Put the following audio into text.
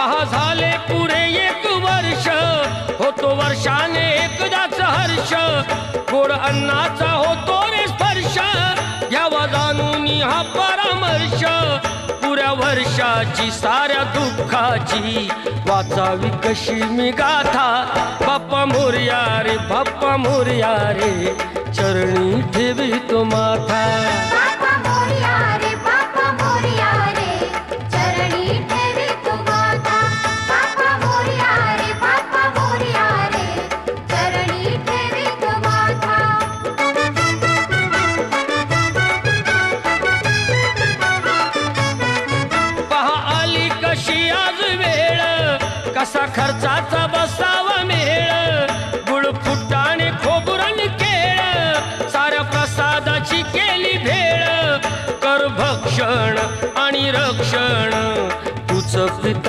पहा झाले पुरे 1 वर्ष, होतो वर्षाने एकदाच हर्ष, गोड अन्नाचा होतो रे स्पर्श, घ्यावा जाणून हा परामर्श, पुऱ्या वर्षाची साऱ्या दुःखाची वाचावी कशी मी गाथा, बाप्पा मोरया रे बाप्पा मोरया रे, चरणी ठेवी तो माथा. बाप्पा मोरया रे बाप्पा मोरया रे, चरणी ठेवी तो माथा. बाप्पा मोरया रे बाप्पा मोरया रे, चरणी ठेवी तो माथा. पहा आली कशी आज वेळ, कसा खर्चा